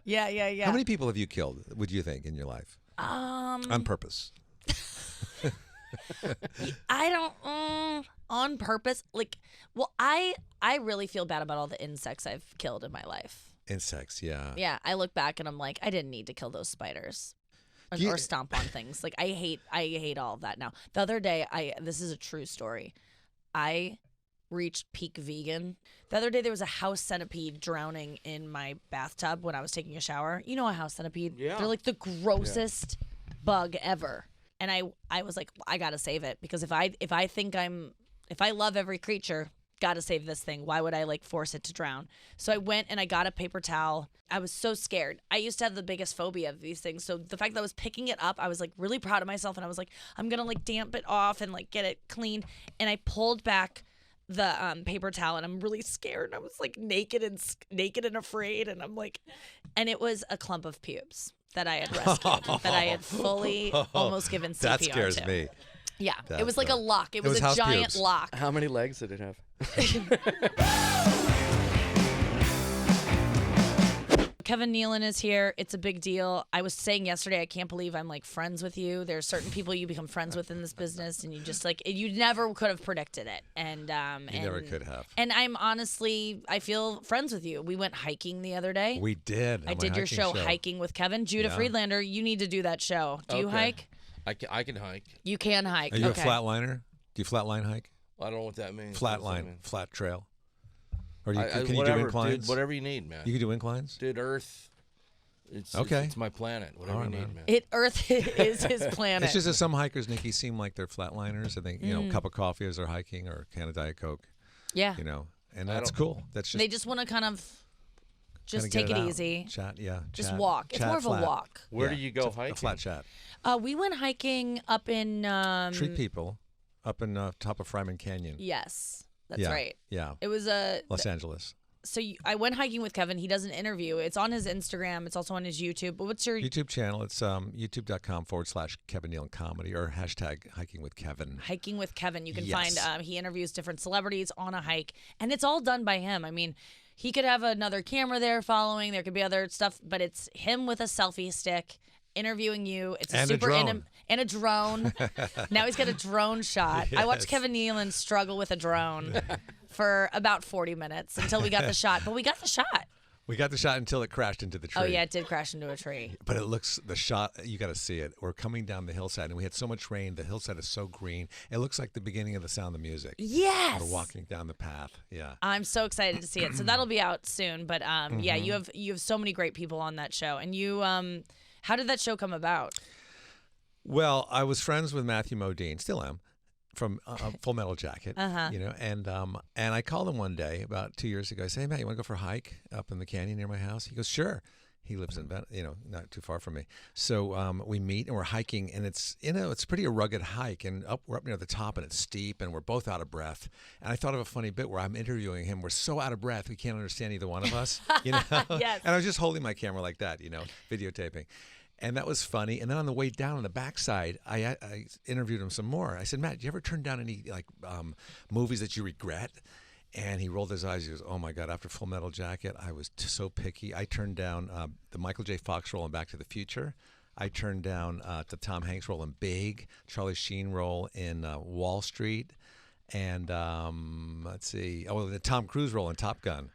Yeah. How many people have you killed, would you think, in your life? On purpose. I don't on purpose. I really feel bad about all the insects I've killed in my life. Insects, yeah. Yeah, I look back and I'm like, I didn't need to kill those spiders or stomp on things. Like I hate all of that now. The other day, this is a true story. I reached peak vegan. The other day there was a house centipede drowning in my bathtub when I was taking a shower. You know a house centipede? Yeah. They're like the grossest bug ever. And I was like, I gotta save it because if I love every creature, gotta save this thing. Why would I force it to drown? So I went and I got a paper towel. I was so scared. I used to have the biggest phobia of these things. So the fact that I was picking it up, I was really proud of myself. And I was like, I'm gonna damp it off and get it cleaned. And I pulled back the paper towel and I'm really scared. I was naked and afraid. And and it was a clump of pubes that I had rescued, that I had fully almost given CPR That scares to. me. Yeah, it was like a lock. It was a house giant pubes. lock. How many legs did it have? Kevin Nealon is here. It's a big deal. I was saying yesterday, I can't believe I'm friends with you. There are certain people you become friends with in this business, and you just you never could have predicted it. And You never could have. And I feel friends with you. We went hiking the other day. We did. I did your show, Hiking with Kevin. Judah Friedlander, you need to do that show. Do you hike? I can hike. You can hike. Are you a flatliner? Do you flatline hike? I don't know what that means. Flatline, flat trail. Or can you do whatever, inclines? Dude, whatever you need, man. You can do inclines? Dude, Earth. It's my planet. Whatever you need, man. Earth is his planet. It's just that some hikers, Nikki, seem like they're flatliners. I think, a cup of coffee as they're hiking or a can of Diet Coke. Yeah. And that's cool. That's just. They just want to kind of just take it easy. Chat, yeah. Just walk. It's more of a walk. Where do you go hiking? A flat chat. We went hiking up in... Treat people up in top of Fryman Canyon. Yes, that's right. Yeah. It was Los Angeles. So I went hiking with Kevin. He does an interview. It's on his Instagram. It's also on his YouTube. But what's your... YouTube channel? It's youtube.com/Kevin Nealon Comedy or hashtag Hiking with Kevin. Hiking with Kevin. You can find... he interviews different celebrities on a hike. And it's all done by him. I mean... He could have another camera there following. There could be other stuff, but it's him with a selfie stick interviewing you. It's and a drone. And a drone. Now he's got a drone shot. Yes. I watched Kevin Nealon struggle with a drone for about 40 minutes until we got the shot. But we got the shot. We got the shot until it crashed into the tree. Oh, yeah, it did crash into a tree. But the shot, you got to see it. We're coming down the hillside, and we had so much rain. The hillside is so green. It looks like the beginning of The Sound of Music. Yes. We're walking down the path. Yeah. I'm so excited to see it. So that'll be out soon. But, yeah, you have so many great people on that show. And you, how did that show come about? Well, I was friends with Matthew Modine, still am, from Full Metal Jacket, and I called him one day about 2 years ago. I said, "Hey, Matt, you want to go for a hike up in the canyon near my house?" He goes, "Sure." He lives in, not too far from me. So we meet and we're hiking, and it's pretty a rugged hike, and we're up near the top, and it's steep, and we're both out of breath. And I thought of a funny bit where I'm interviewing him. We're so out of breath we can't understand either one of us, Yes. And I was just holding my camera like that, videotaping. And that was funny. And then on the way down on the backside, I interviewed him some more. I said, "Matt, do you ever turn down any movies that you regret?" And he rolled his eyes. He goes, "Oh my God! After Full Metal Jacket, I was so picky. I turned down the Michael J. Fox role in Back to the Future. I turned down the Tom Hanks role in Big, Charlie Sheen role in Wall Street, and let's see, the Tom Cruise role in Top Gun."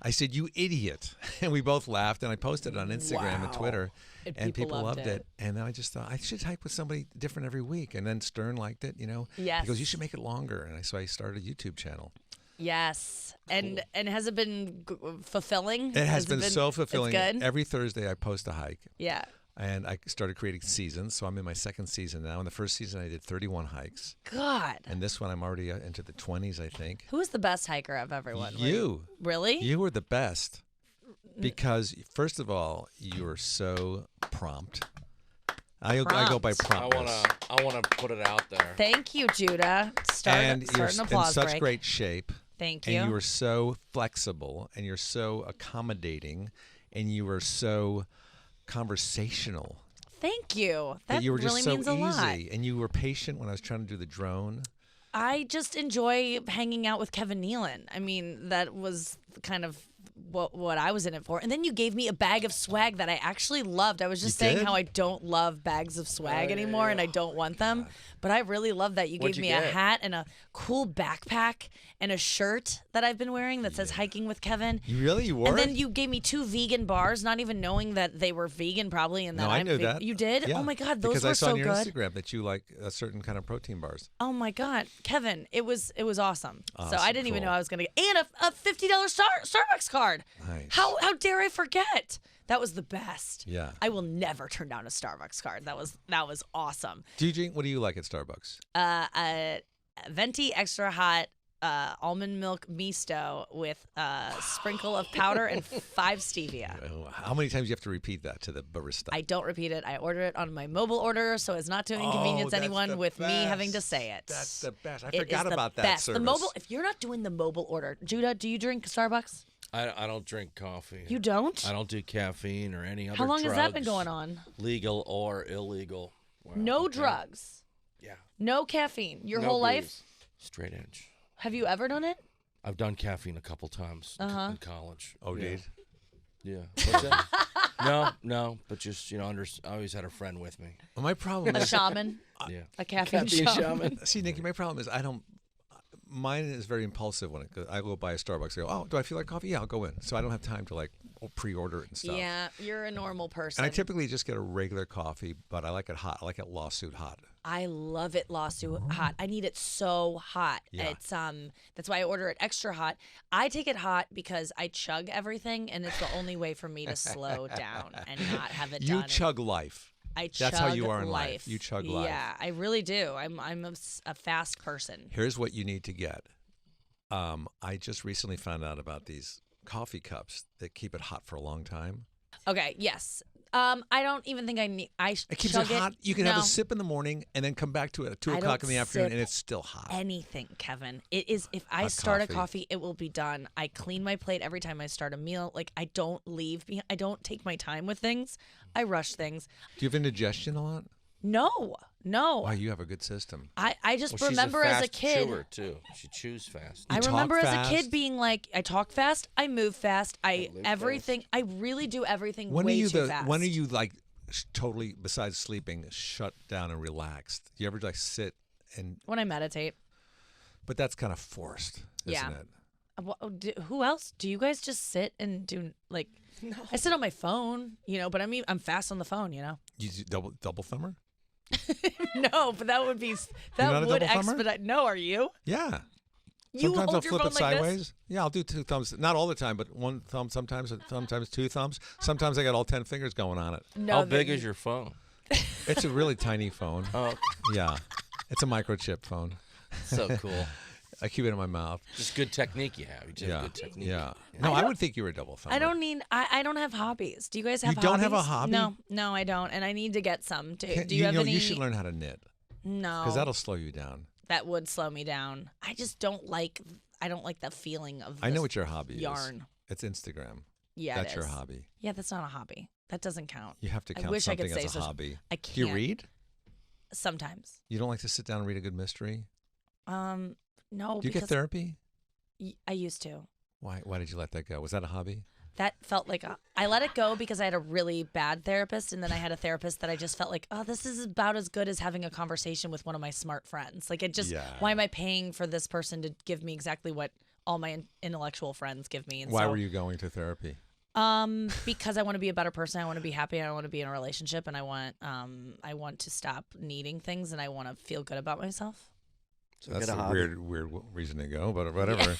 I said, "You idiot." And we both laughed, and I posted it on Instagram and Twitter, and people loved it. And then I just thought, I should hike with somebody different every week. And then Stern liked it, Yes. He goes, "You should make it longer." And so I started a YouTube channel. Yes. Cool. And has it been fulfilling? It has been so fulfilling. It's good? Every Thursday I post a hike. Yeah. And I started creating seasons, so I'm in my second season now. In the first season, I did 31 hikes. God. And this one, I'm already into the 20s, I think. Who is the best hiker of everyone? You. Really? You were the best. Because, first of all, you were so prompt. I go by promptness. I want to put it out there. Thank you, Judah. And you're an applause in such break. great shape. Thank you. And you were so flexible, and you're so accommodating, and you were so conversational. Thank you. That you were just really so means a lot. And you were patient when I was trying to do the drone. I just enjoy hanging out with Kevin Nealon. I mean, that was kind of what I was in it for. And then you gave me a bag of swag that I actually loved. I was just saying did? how I don't love bags of swag anymore and I don't want them. But I really love that you What'd gave you me a get? hat and a cool backpack and a shirt that I've been wearing that says Hiking with Kevin. You wore And it? then you gave me 2 vegan bars, not even knowing that they were vegan probably. And that No, I I'm knew vegan. that. You did? Yeah. Oh my God, those because were I saw so on your good. Instagram that you like a certain kind of protein bars. Oh my God, Kevin, it was awesome. So I Awesome, didn't even cool. know I was gonna get and a $50 Starbucks card. Nice. How dare I forget? That was the best. Yeah. I will never turn down a Starbucks card. That was awesome. Do you drink? What do you like at Starbucks? Venti extra hot almond milk misto with a sprinkle of powder and 5 stevia. Oh, how many times do you have to repeat that to the barista? I don't repeat it. I order it on my mobile order so as not to inconvenience that's anyone the with me having to best. say it. That's the best. I It is forgot the about that best. service. The mobile. If you're not doing the mobile order, Judah, do you drink Starbucks? I don't drink coffee. You don't? I don't do caffeine or any other How long has that been drugs, going on? Legal or illegal. Wow, No okay. drugs. Yeah. No caffeine. Your No whole life? booze. Straight edge. Have you ever done it? I've done caffeine a couple times in college. Oh, yeah. dude. Yeah. What's that? No, but just I always had a friend with me. Well, my problem A is, shaman? Yeah. A caffeine shaman? see, Nikki, my problem is mine is very impulsive when I go buy a Starbucks. I go, oh, do I feel like coffee? Yeah, I'll go in. So I don't have time to like pre-order it and stuff. Yeah, you're a normal person. And I typically just get a regular coffee, but I like it hot. I like it lawsuit hot. I love it lawsuit hot. I need it so hot. Yeah. It's that's why I order it extra hot. I take it hot because I chug everything and it's the only way for me to slow down and not have it done. You chug life. I chug That's how you are in life. life. You chug life. Yeah, I really do. I'm a fast person. Here's what you need to get. I just recently found out about these coffee cups that keep it hot for a long time. Okay, yes. I don't even think I need. It keeps chug it hot. You can have No. a sip in the morning and then come back to it at 2 I o'clock don't in the afternoon sip and it's still hot. Anything, Kevin. It is. If I Hot start coffee. a coffee, it will be done. I clean my plate every time I start a meal. Like I don't leave. I don't take my time with things. I rush things. Do you have indigestion a lot? No. Wow, you have a good system. I just Well, remember she's a as a fast kid. chewer too. She chews fast. I You talk remember as a fast? kid being like, I talk fast, I move fast, I live everything. I really do everything When way are you too fast. When are you like totally, besides sleeping, shut down and relaxed? Do you ever like sit and? When I meditate. But that's kind of forced, isn't Yeah. it? Who else? Do you guys just sit and do like? No. I sit on my phone, but I'm fast on the phone, You do double thumber? No, but that would be not that a would double thumber? expedite. No, are you? Yeah. You Sometimes hold I'll your flip phone it like sideways. this? Yeah, I'll do 2 thumbs. Not all the time, but 1 thumb sometimes 2 thumbs. Sometimes I got all 10 fingers going on it. No. How big is your phone? It's a really tiny phone. Oh, Yeah. It's a microchip phone. so cool. I keep it in my mouth. Just good technique you have. You just have good technique. Yeah. No, I would think you were a double thumber. I don't need. I don't have hobbies. Do you guys have? You don't have a hobbies? hobby? No, I don't, and I need to get some. Do You you have know, any? you should learn how to knit No, because that'll slow you down. that would slow me down. I just don't like. I don't like the feeling of. I know this what your hobby yarn. is. It's Instagram. Yeah, That's it your is. hobby. Yeah, that not a hobby. That doesn't count. You have to I count wish I something could say as a such- hobby. I Do you can't. read? Sometimes. You don't like to sit down and read a good mystery? No. Do you get because therapy? I used to. Why did you let that go? Was that a hobby? That felt like I let it go because I had a really bad therapist, and then I had a therapist that I just felt like, oh, this is about as good as having a conversation with one of my smart friends. Like it just, Yeah. why am I paying for this person to give me exactly what all my intellectual friends give me? And Why so, were you going to therapy? Because I want to be a better person. I want to be happy. I want to be in a relationship, and I want to stop needing things, and I want to feel good about myself. So That's get a a hobby. weird reason to go, but whatever.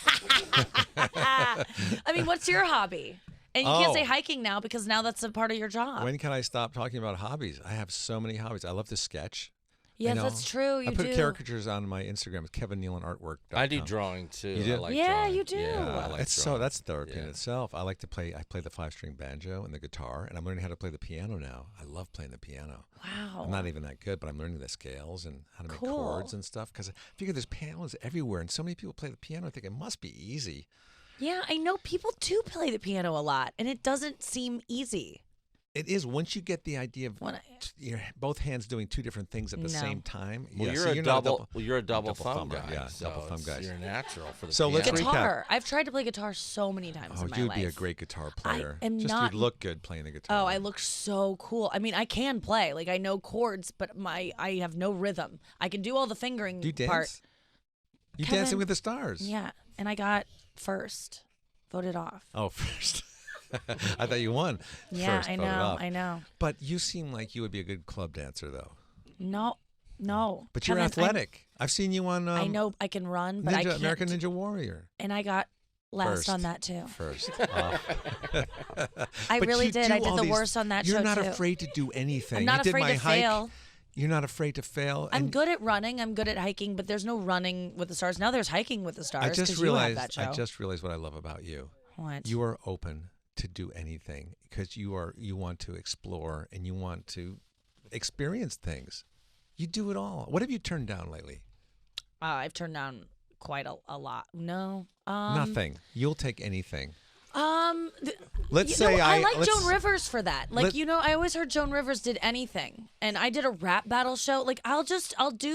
I mean, what's your hobby? And you can't say Oh. hiking now because now that's a part of your job. When can I stop talking about hobbies? I have so many hobbies. I love to sketch. Yes, know. that's true. You I put do. caricatures on my Instagram. It's Kevin Nealon Artwork. I do drawing too. You do? I like Yeah, drawing. you do. Yeah, I like It's drawing. that's therapy in Yeah. itself. I like to play. I play the 5-string banjo and the guitar, and I'm learning how to play the piano now. I love playing the piano. Wow. I'm not even that good, but I'm learning the scales and how to make Cool. chords and stuff. Because I figure there's pianos everywhere, and so many people play the piano. I think it must be easy. Yeah, I know people do play the piano a lot, and it doesn't seem easy. It is. Once you get the idea of When I- your both hands doing two different things at the No. same time. Well, yeah, you're, so a you're double, not well, you're a double thumb thumber, guy. yeah, so double thumb guys. You're natural for the So piano. let's Guitar. I've tried to play guitar so many times Oh, in my you'd life. be a great guitar player. am Just not- you'd look good playing the guitar. Oh, I look so cool. I mean, I can play. Like I know chords, but I have no rhythm. I can do all the fingering Do you dance? part. You Kevin- Dancing with the Stars. Yeah, and I got first. Voted off. Oh, first. I thought you won. Yeah, first, I voted know. off. I know. But you seem like you would be a good club dancer, though. No. But you're Kevin, athletic. I've seen you on. I know I can run, but I can't. American Ninja Warrior. And I got last First. on that too. First. I But really you did. do I did all the these- worst on that You're show not too. afraid to do anything. I'm not you did afraid my to hike. fail. You're not afraid to fail. I'm and good at running. I'm good at hiking, but there's no running with the stars. Now there's hiking with the stars. I just 'cause you have realized. that show. I just realized what I love about you. What? You are open to do anything because you want to explore and you want to experience things. You do it all. What have you turned down lately? I've turned down quite a lot. No. Nothing. You'll take anything. Let's You say know, I like let's- Joan Rivers for that. Like, let- I always heard Joan Rivers did anything, and I did a rap battle show. Like, I'll do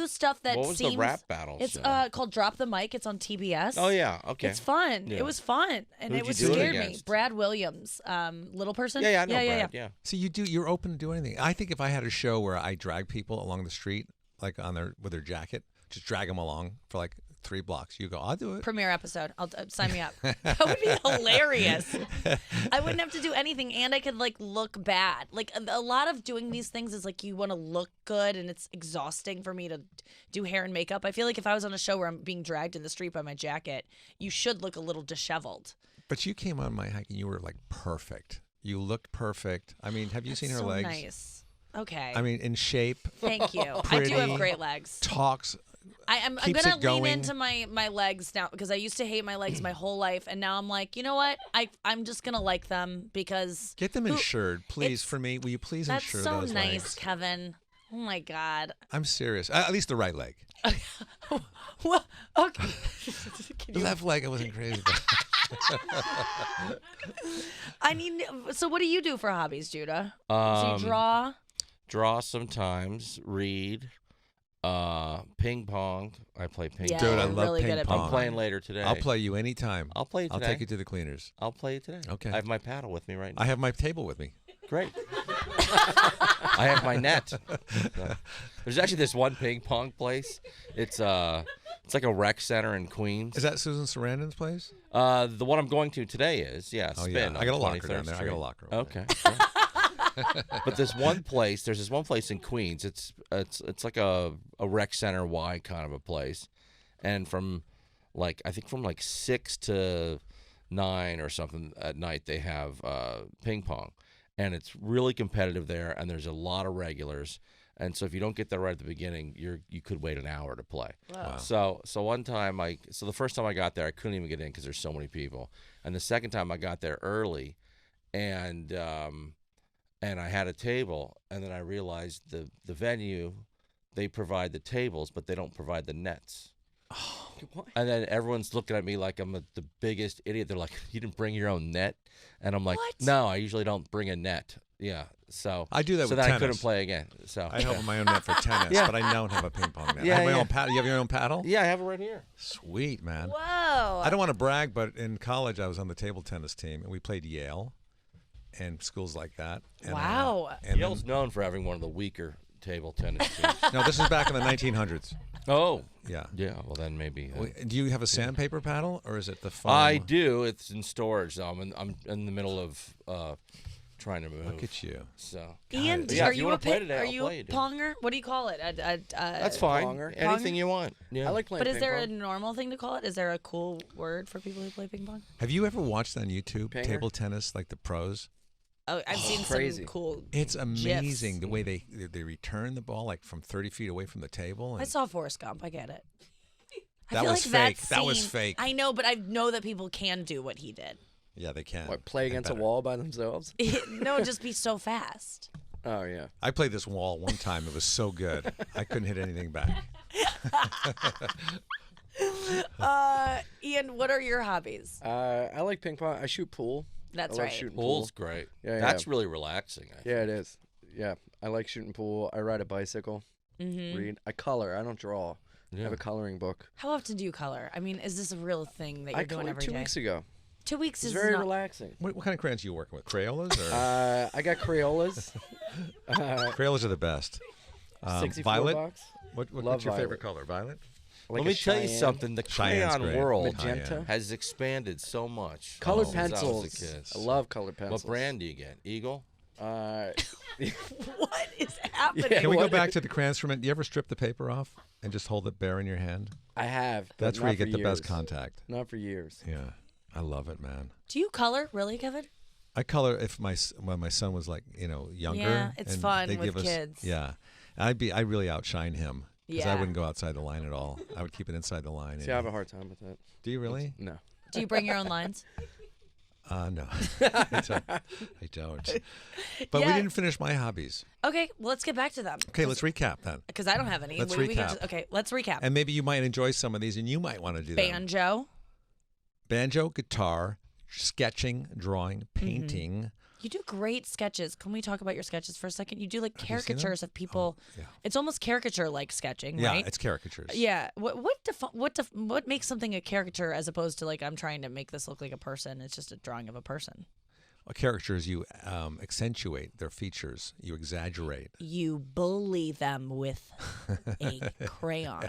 stuff that What was seems. the rap battle It's show? called Drop the Mic. It's on TBS. Oh, yeah. Okay. It's fun. Yeah. It was fun, and Who'd it you was do it scared me. against? Brad Williams, little person. Yeah, I know yeah, Brad. Yeah. So you're open to do anything. I think if I had a show where I drag people along the street, like with their jacket, just drag them along for like 3 blocks. You go, I'll do it. Premiere episode. I'll sign me up. That would be hilarious. I wouldn't have to do anything, and I could like look bad. Like a lot of doing these things is like you want to look good, and it's exhausting for me to do hair and makeup. I feel like if I was on a show where I'm being dragged in the street by my jacket, you should look a little disheveled. But you came on my hike and you were like perfect. You looked perfect. I mean, have you seen her so legs? Nice. Okay. I mean, in shape, Thank you. I do Pretty. have great legs. talks. I'm Keeps gonna it lean going. into my legs now because I used to hate my legs my whole life, and now I'm like, you know what? I'm just gonna like them because Get them who- insured, please, it's- for me. Will you please That's insure so those nice, legs? Kevin. Oh my God. I'm serious. At least the right leg. Well, okay. The left leg, I wasn't crazy about. I need. So, what do you do for hobbies, Judah? So Um, you draw. Draw sometimes. Read. Ping pong. I play ping Yeah, pong. Dude, I you're love really ping good at pong. I'm playing later today. I'll play you anytime. I'll play you I'll today. take you to the cleaners. I'll play you today. Okay. I have my paddle with me right now. I have my table with me. Great. I have my net. So, there's actually this one ping pong place. It's like a rec center in Queens. Is that Susan Sarandon's place? The one I'm going to today is Oh, Spin. yeah. on I got a locker 23rd down there. I got a Street. locker over Okay. But there's this one place in Queens. It's like a rec center wide kind of a place, and from like 6 to 9 or something at night they have ping pong, and it's really competitive there. And there's a lot of regulars, and so if you don't get there right at the beginning, you could wait an hour to play. Wow. So one time the first time I got there I couldn't even get in because there's so many people, and the second time I got there early, and I had a table, and then I realized the venue, they provide the tables, but they don't provide the nets. Oh, And then everyone's looking at me like I'm the biggest idiot. They're like, "You didn't bring your own net?" And I'm like, What? "No, I usually don't bring a net." Yeah, so I do that so with then tennis. I couldn't play again. So I have my own net for tennis, Yeah. but I don't have a ping pong net. Yeah, I have my yeah. own paddle. You have your own paddle? yeah, I have it right here. Sweet, man. Whoa. I don't want to brag, but in college I was on the table tennis team, and we played Yale and schools like that. And, Wow. and Yale's known for having one of the weaker table tennis teams. no, this is back in the 1900s. Oh, Yeah. yeah. Well, then maybe. Do you have a sandpaper paddle, or is it the foam? I do. It's in storage. Though. I'm in the middle of trying to move. Look at you. So Ian, Yeah, are if you you wanna a play today, Are I'll you play a you, dude. ponger? What do you call it? that's fine. Ponger. Anything you want. Yeah. I like playing But is ping there pong. a normal thing to call it? Is there a cool word for people who play ping pong? Have you ever watched on YouTube Panger? table tennis, like the pros? Oh, I've seen crazy. some cool. It's amazing GIFs. the way they return the ball like from 30 feet away from the table. And I saw Forrest Gump. I get it. I That feel was like fake. That was scene- fake. I know, but I know that people can do what he did. yeah, they can. What, play And against a better. wall by themselves? No, just be so fast. Oh, yeah. I played this wall one time. It was so good. I couldn't hit anything back. Ian, what are your hobbies? I like ping pong. I shoot pool. That's I love right. shooting Pool's pool. great. Yeah, That's yeah. really relaxing. I Yeah, it is. Yeah, I like shooting pool. I ride a bicycle. Mm-hmm. Read. I color. I don't draw. I Yeah. have a coloring book. How often do you color? I mean, is this a real thing that I you're doing colored every day? 2 weeks ago. 2 weeks It's is very not. relaxing. What kind of crayons are you working with? Crayolas or I got Crayolas. Crayolas are the best. 64 Violet. bucks. What's Love your favorite violet. color? Violet. Like Let a me tell you Cheyenne. something. The Cheyenne's crayon great. world Magenta. has expanded so much. Colored since I was a pencils. kid. I love colored pencils. What brand do you get? Eagle? What is happening? Yeah, Can we go what- back to the crayons for a minute? Do you ever strip the paper off and just hold it bare in your hand? I have. but That's where not you get for the best years. contact. Not for years. Yeah, I love it, man. Do you color really, Kevin? I color if when my son was like younger. Yeah, it's and fun they with give us, kids. Yeah, I really outshine him because I Yeah. wouldn't go outside the line at all. I would keep it inside the line. See, I have a hard time with that. Do you really? No. Do you bring your own lines? No, I don't. But we Yeah. didn't finish my hobbies. Okay, well, let's get back to them. Okay, let's recap then. Because I don't have any. Let's We can recap. okay, let's recap. And maybe you might enjoy some of these, and you might want to do them. Banjo, guitar, sketching, drawing, painting. You do great sketches. Can we talk about your sketches for a second? You do like Have you seen them? caricatures of people. Yeah. It's almost caricature-like sketching, Yeah, right? it's caricatures. Yeah. What makes something a caricature as opposed to like I'm trying to make this look like a person? It's just a drawing of a person. Caricatures, you accentuate their features. You exaggerate. You bully them with a crayon.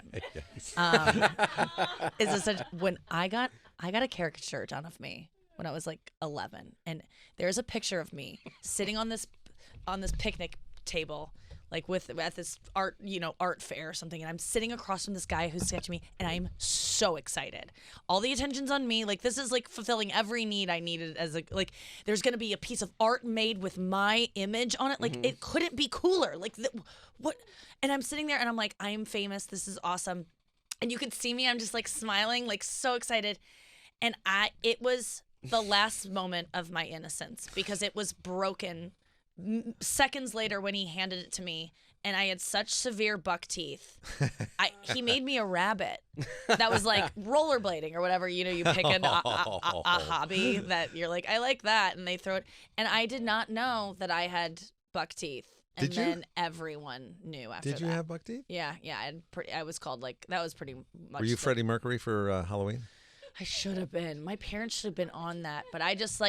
Is this such? When I got a caricature done of me when I was like 11, and there's a picture of me sitting on this picnic table, like at this art fair or something, and I'm sitting across from this guy who's sketching me, and I'm so excited. All the attention's on me. Like this is like fulfilling every need I needed as a like. There's gonna be a piece of art made with my image on it. Like it couldn't be cooler. Like what? And I'm sitting there, and I'm like, I am famous. This is awesome. And you could see me. I'm just like smiling, like so excited. And it was the last moment of my innocence because it was broken seconds later when he handed it to me, and I had such severe buck teeth. He made me a rabbit that was like rollerblading or whatever. You pick a hobby that you're like, I like that, and they throw it. And I did not know that I had buck teeth. And Did you? then everyone knew after that. Did you have buck teeth? Yeah. I was called like that was pretty much. Were you the- Freddie Mercury for Halloween? I should have been. My parents should have been on that, but I just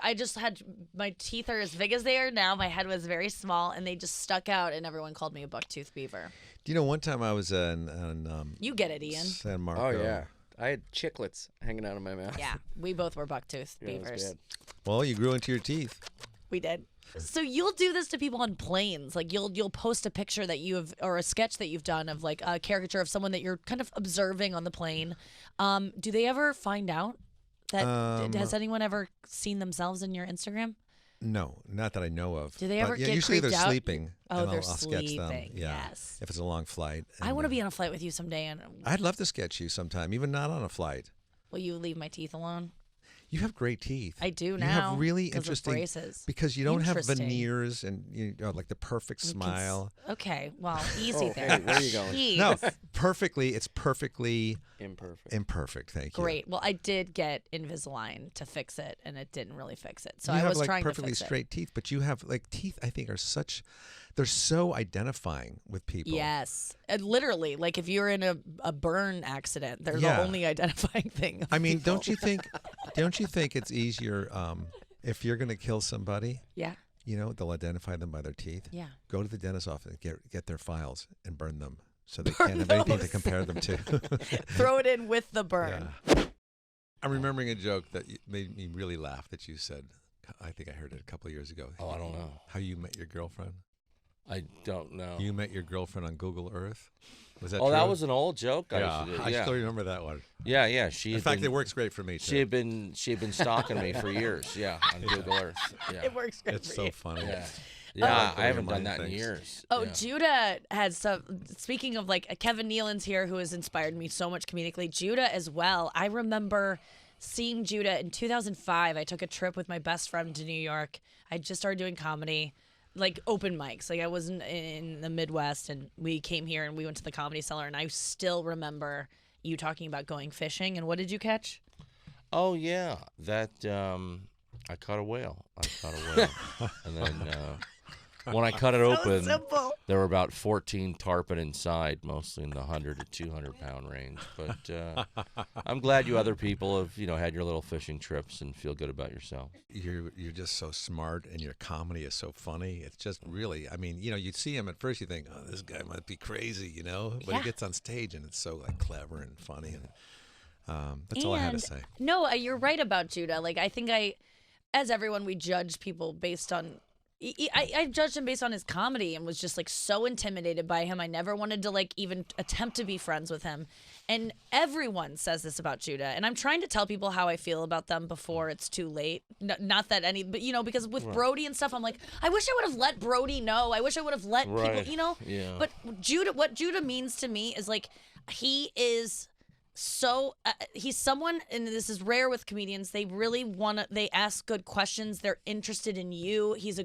I just had my teeth are as big as they are now. My head was very small, and they just stuck out, and everyone called me a bucktooth beaver. Do you know one time I was in You get it, Ian. San Marco? Oh yeah. I had chiclets hanging out of my mouth. Yeah, we both were bucktooth Yeah, it was beavers. bad. Well, you grew into your teeth. We did. So you'll do this to people on planes. Like you'll post a picture that you have or a sketch that you've done of like a caricature of someone that you're kind of observing on the plane. Do they ever find out that has anyone ever seen themselves in your Instagram? No, not that I know of. Do they But, ever yeah, get usually creeped they're out? sleeping. Oh, and they're I'll sketch them. sleeping, Yeah. yes. If it's a long flight. I and, want to be on a flight with you someday, and I'd love to sketch you sometime, even not on a flight. will you leave my teeth alone? You have great teeth. I do You now. have really 'cause of interesting braces. because you don't have Interesting. veneers and you know, like the perfect smile. Okay, well, easy Oh, there. hey, where are you going? Jeez. No, perfectly. It's perfectly Imperfect. imperfect. Thank you. Great. Well, I did get Invisalign to fix it, and it didn't really fix it. So you I have was like trying perfectly to fix straight teeth, but you have like teeth. I think they're so identifying with it. people. Yes, and literally, like if you're in a burn accident, they're Yeah. the only identifying thing. of I mean, people. don't you think it's easier if you're going to kill somebody? Yeah. You know, they'll identify them by their teeth. Yeah. Go to the dentist's office and get their files and burn them so they can't have anything to those. compare them to. Throw it in with the burn. Yeah. I'm remembering a joke that made me really laugh that you said. I think I heard it a couple of years ago. Oh, I don't know. How you met your girlfriend? I don't know. You met your girlfriend on Google Earth? Was that Oh, true? that was an old joke. Yeah, I I still remember that one. yeah. She In had fact, been, it works great for me, too. She had been stalking me for years. Yeah, on Google Earth. Yeah, It works great It's for so you. funny. yeah. Oh. Yeah, Oh, I haven't your done mind that in thinks. years. Oh, yeah. Judah had some. Speaking of like Kevin Nealon's here, who has inspired me so much comedically. Judah as well. I remember seeing Judah in 2005. I took a trip with my best friend to New York. I just started doing comedy, like open mics. Like I wasn't in the Midwest, and we came here and we went to the Comedy Cellar. And I still remember you talking about going fishing. And what did you catch? Oh yeah, that I caught a whale. And then when I cut it open, simple. there were about 14 tarpon inside, mostly in the 100 to 200 pound range. But I'm glad you other people have had your little fishing trips and feel good about yourself. You're just so smart, and your comedy is so funny. It's just really, I mean, you see him at first, you think, oh, this guy might be crazy, but he gets on stage and it's so like clever and funny, and that's all I had to say. No, you're right about Judah. Like I think as everyone, we judge people based on. I judged him based on his comedy and was just like so intimidated by him. I never wanted to like even attempt to be friends with him. And everyone says this about Judah. And I'm trying to tell people how I feel about them before it's too late. Not that but because with Brody and stuff, I'm like, I wish I would have let Brody know. I wish I would have let people, Yeah. But what Judah means to me is like, he is so he's someone, and this is rare with comedians, they really they ask good questions, they're interested in you. He's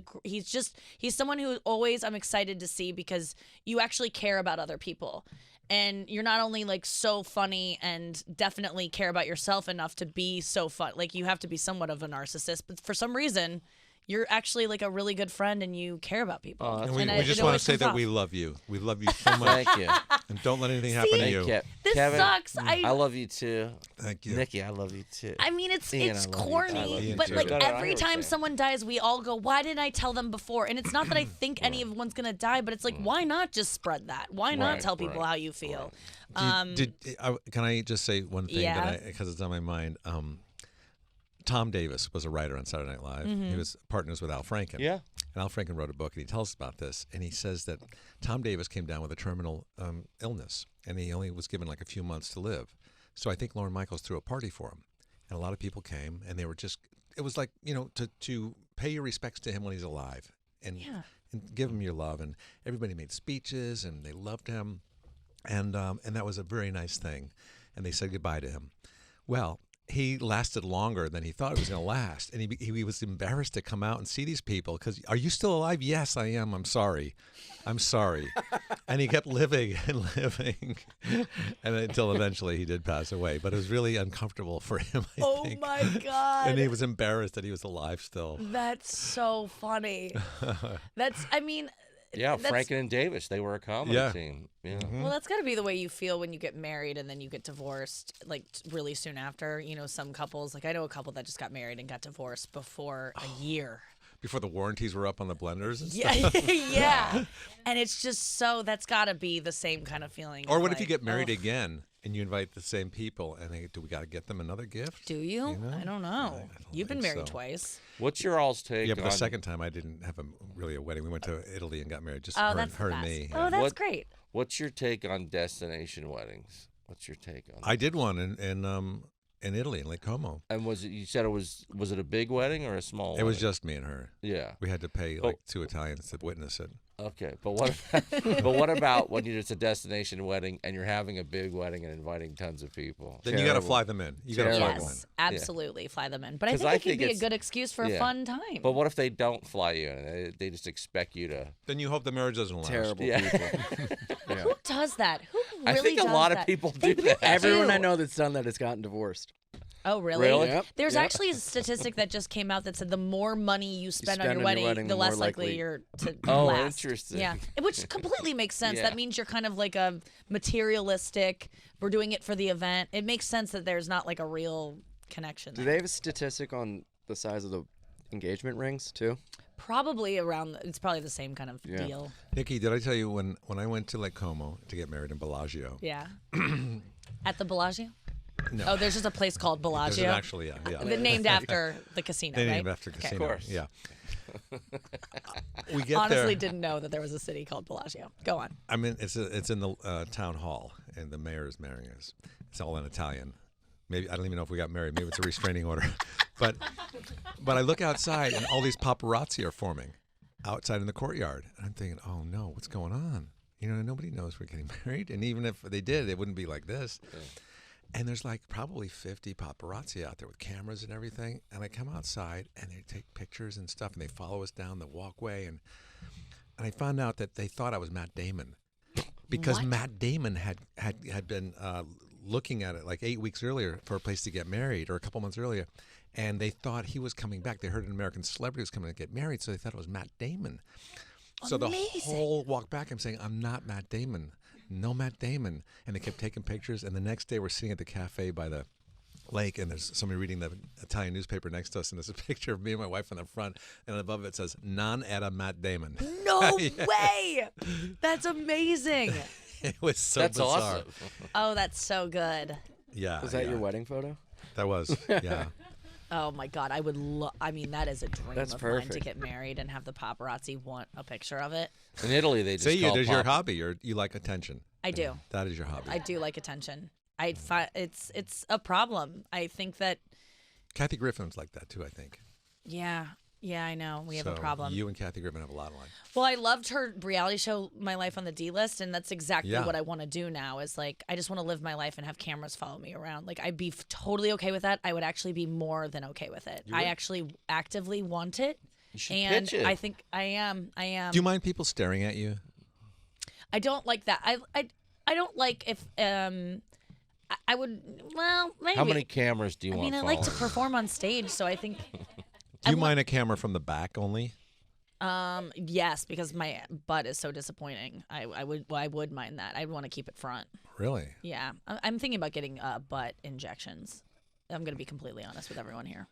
someone who always I'm excited to see because you actually care about other people, and you're not only like so funny and definitely care about yourself enough to be so fun, like you have to be somewhat of a narcissist, but for some reason you're actually like a really good friend and you care about people. And we just want to say that we love you. We love you so much. Thank you. And don't let anything happen to you. This Kevin, sucks. I love you too. Thank you. Nikki, I love you too. I mean, it's Ian, I love you. I love corny, you but too. like No, I every time understand. someone dies, we all go, "Why didn't I tell them before?" And it's not that I think anyone's gonna die, but it's like, why not just spread that? Why not Right, tell people right, how you feel? Can I just say one thing Yeah. because it's on my mind? Tom Davis was a writer on Saturday Night Live. He was partners with Al Franken. Yeah. And Al Franken wrote a book, and he tells us about this. And he says that Tom Davis came down with a terminal illness, and he only was given like a few months to live. So I think Lorne Michaels threw a party for him, and a lot of people came, and they were it was like, to pay your respects to him when he's alive, and give him your love. And everybody made speeches, and they loved him, and that was a very nice thing. And they said goodbye to him. Well, he lasted longer than he thought it was going to last, and he was embarrassed to come out and see these people because, are you still alive? Yes, I am. I'm sorry. And he kept living and living, and until eventually he did pass away. But it was really uncomfortable for him, I think. My God. And he was embarrassed that he was alive still. That's so funny. Yeah, Franken and Davis, they were a comedy team. Yeah. Well, that's got to be the way you feel when you get married and then you get divorced, like really soon after. Some couples, like I know a couple that just got married and got divorced before a year. Before the warranties were up on the blenders and stuff. Yeah. And it's just that's got to be the same kind of feeling. Or what if you get married again and you invite the same people and do we got to get them another gift? Do you? I don't know. You've been married so. twice. What's your all's take? Yeah, but the on- second time I didn't have really a wedding. We went to Italy and got married. Just Oh, her, that's the her and best. me. Oh, that's great. What's your take on destination weddings? What's your take on that? I did one in Italy, in Lake Como. And you said it was it a big wedding or a small It was wedding? just me and her. Yeah. We had to pay like 2 Italians to witness it. Okay, but what about when it's a destination wedding and you're having a big wedding and inviting tons of people? Then you got to fly them in. You got to fly them in. Yes, absolutely. Fly them in. But I 'Cause think I it could think be a it's- good excuse for a fun time. But what if they don't fly you in and they just expect you to? Then you hope the marriage doesn't last. Terrible Yeah. people. Yeah. Who does that? Who really I think a does lot that? of people They do really that. Everyone do. I know that's done that has gotten divorced. Oh, really? Really? Yep. There's Yep. actually a statistic that just came out that said the more money you spend on spend your on your wedding, wedding, the the less more likely likely- you're to Oh, last. interesting. Yeah, which completely makes sense. Yeah. That means you're kind of like a materialistic. We're doing it for the event. It makes sense that there's not like a real connection. Do there. they have a statistic on the size of the engagement rings too? Probably around. It's probably the same kind of Yeah. deal. Nikki, did I tell you when I went to Lake Como to get married in Bellagio? Yeah. At the Bellagio. No. Oh, there's just a place called There's Bellagio. actually, yeah. Named after the casino, They right? named after Okay. casino. Of course. Yeah. We get Honestly, there. didn't know that there was a city called Bellagio. Go on. I mean, it's in the town hall, and the mayor is marrying us. It's all in Italian. Maybe I don't even know if we got married. Maybe it's a restraining order. But I look outside, and all these paparazzi are forming outside in the courtyard. And I'm thinking, oh no, what's going on? Nobody knows we're getting married, and even if they did, it wouldn't be like this. Yeah. And there's like probably 50 paparazzi out there with cameras and everything. And I come outside, and they take pictures and stuff, and they follow us down the walkway. And I found out that they thought I was Matt Damon, because What? Matt Damon had been looking at it like 8 weeks earlier for a place to get married, or a couple months earlier, and they thought he was coming back. They heard an American celebrity was coming to get married, so they thought it was Matt Damon. So the whole walk back, I'm saying, I'm not Matt Damon. No Matt Damon. And they kept taking pictures, and the next day we're sitting at the cafe by the lake, and there's somebody reading the Italian newspaper next to us, and there's a picture of me and my wife in the front, and above it says, "Non era Matt Damon." No way! That's amazing. It was so That's bizarre. awesome. Oh, that's so good. Yeah. Was that your wedding photo? That was, yeah. Oh my God, I would love. I mean, that is a dream That's of mine to perfect. get married and have the paparazzi want a picture of it. In Italy, they just See, call there's your pop- hobby. You like attention. I do. That is your hobby. I do like attention. I find it's a problem. I think that. Kathy Griffin's like that too, I think. Yeah, I know. We have a So problem. You and Kathy Griffin have a lot of line. Well, I loved her reality show, My Life on the D List, and that's exactly Yeah. what I want to do now. Is like I just want to live my life and have cameras follow me around. Like I'd be totally okay with that. I would actually be more than okay with it. I actually actively want it, You should and pitch it. I think I am. Do you mind people staring at you? I don't like that. I don't like if I would, well, maybe. How many cameras do you I want? mean, I like to following? perform on stage, so I think Do you mind a camera from the back only? yes, because my butt is so disappointing. I would mind that. I'd want to keep it front. Really? Yeah, I'm thinking about getting butt injections. I'm going to be completely honest with everyone here.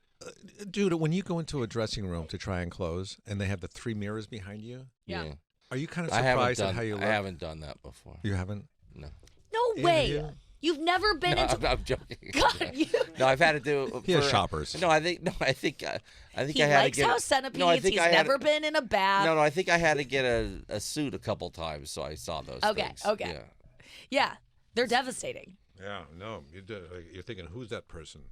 Dude, when you go into a dressing room to try and close, and they have the 3 mirrors behind you, Yeah. are you kind of I haven't surprised done. at how you look? I haven't done that before. You haven't? No. No Either way. you? You've never been No, into. I'm joking. God, you. No, I've had to do. He has for- shoppers. No, I think He I had likes to get. house centipedes. No, I think He's I had never been in a bath. No, I think I had to get a suit a couple times, so I saw those. Okay, things. okay. Yeah. Yeah, they're devastating. Yeah, no. You're thinking, who's that person?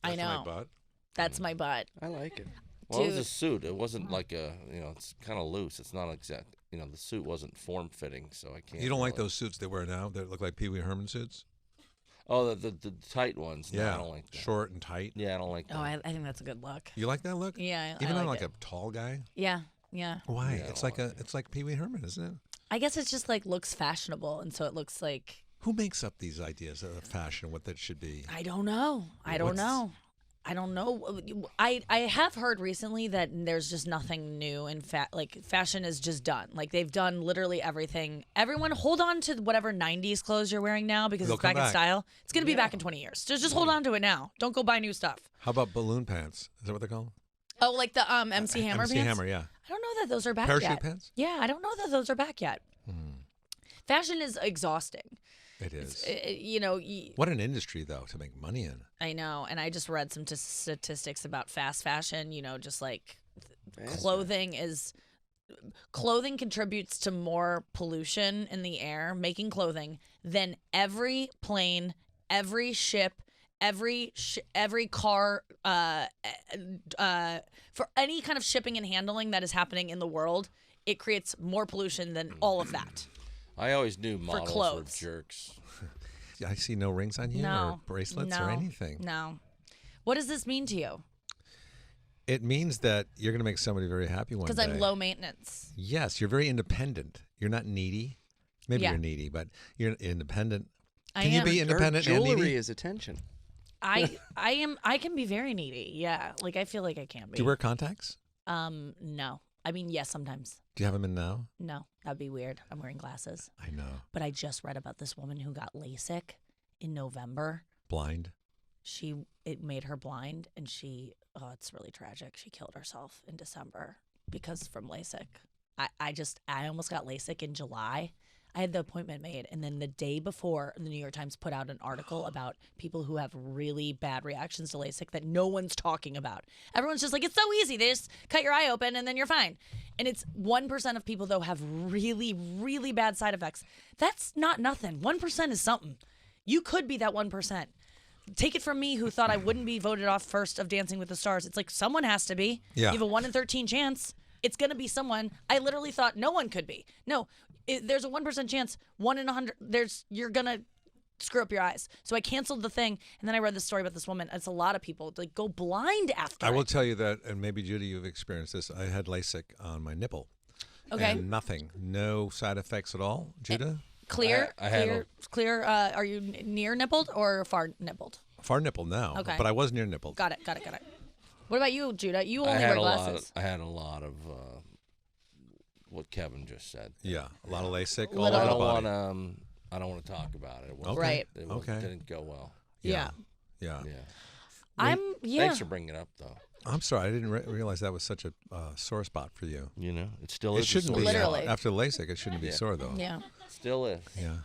I That's my know. butt. That's my butt. I like it. Well, it was Dude. a suit. It wasn't like a. It's kind of loose. It's not exact. The suit wasn't form fitting, so I can't. You don't like really- those suits they wear now that look like Pee Wee Herman suits? Oh, the tight ones. No, Yeah, I don't like that. short and tight. Yeah, I don't like that. Oh, I think that's a good look. You like that look? Yeah, Even I on like like it. a tall guy? Yeah. Why? Yeah, I it's don't like it's like Pee Wee Herman, isn't it? I guess it's just like looks fashionable, and so it looks like Who makes up these ideas of fashion, what that should be? I don't know. I don't know. I have heard recently that there's just nothing new in fashion is just done. Like they've done literally everything. Everyone hold on to whatever 90s clothes you're wearing now because They'll it's back come in back. style. It's going to be back in 20 years. So just hold on to it now. Don't go buy new stuff. How about balloon pants? Is that what they're called? Oh, like the MC Hammer MC pants? Hammer, yeah. I don't know that those are back Parachute yet. pants? Yeah, I don't know that those are back yet. Fashion is exhausting. It is. Y- What an industry, though, to make money in. I know, and I just read some statistics about fast fashion. Just like Fast clothing contributes to more pollution in the air, making clothing, than every plane, every ship, every car, for any kind of shipping and handling that is happening in the world. It creates more pollution than all of that. I always knew models were clothes. jerks. I see no rings on you No. or bracelets no, or anything. No. What does this mean to you? It means that you're going to make somebody very happy one day. Because I'm low maintenance. Yes, you're very independent. You're not needy. Maybe Yeah. you're needy, but you're independent. I Can you am. be independent Her and jewelry needy? is attention. I am. I can be very needy. Yeah, like I feel like I can be. Do you wear contacts? No. I mean, yes, sometimes. Do you have them in now? No, that'd be weird. I'm wearing glasses. I know. But I just read about this woman who got LASIK in November. Blind. It made her blind, and it's really tragic. She killed herself in December because from LASIK. I almost got LASIK in July. I had the appointment made, and then the day before, the New York Times put out an article about people who have really bad reactions to LASIK that no one's talking about. Everyone's just like, it's so easy. They just cut your eye open, and then you're fine. And it's 1% of people, though, have really, really bad side effects. That's not nothing. 1% is something. You could be that 1%. Take it from me, who thought I wouldn't be voted off first of Dancing with the Stars. It's like someone has to be. Yeah. You have a 1 in 13 chance. It's going to be someone. I literally thought no one could be. No, there's a 1% chance. 1 in 100. You're going to screw up your eyes. So I canceled the thing, and then I read this story about this woman. It's a lot of people like go blind after. I will it. tell you that, and maybe Judy, you've experienced this. I had LASIK on my nipple. Okay. And nothing. No side effects at all. Judah? clear? I had clear. Are you near nippled or far nippled? Far nipple now. Okay. But I was near nippled. Got it. What about you, Judah? You only I wear had glasses. I had a lot of what Kevin just said. Yeah, a lot of LASIK. Little- All I over the don't body. want I don't want to talk about it. It wasn't- Right. It wasn't- Okay. didn't go well. Yeah. Yeah. Yeah. Yeah. Thanks for bringing it up, though. I'm sorry, I didn't realize that was such a sore spot for you. You know, it still It is. a shouldn't sore be. spot. Literally. After LASIK, it shouldn't be Yeah. sore though. Yeah. Still is. Yeah.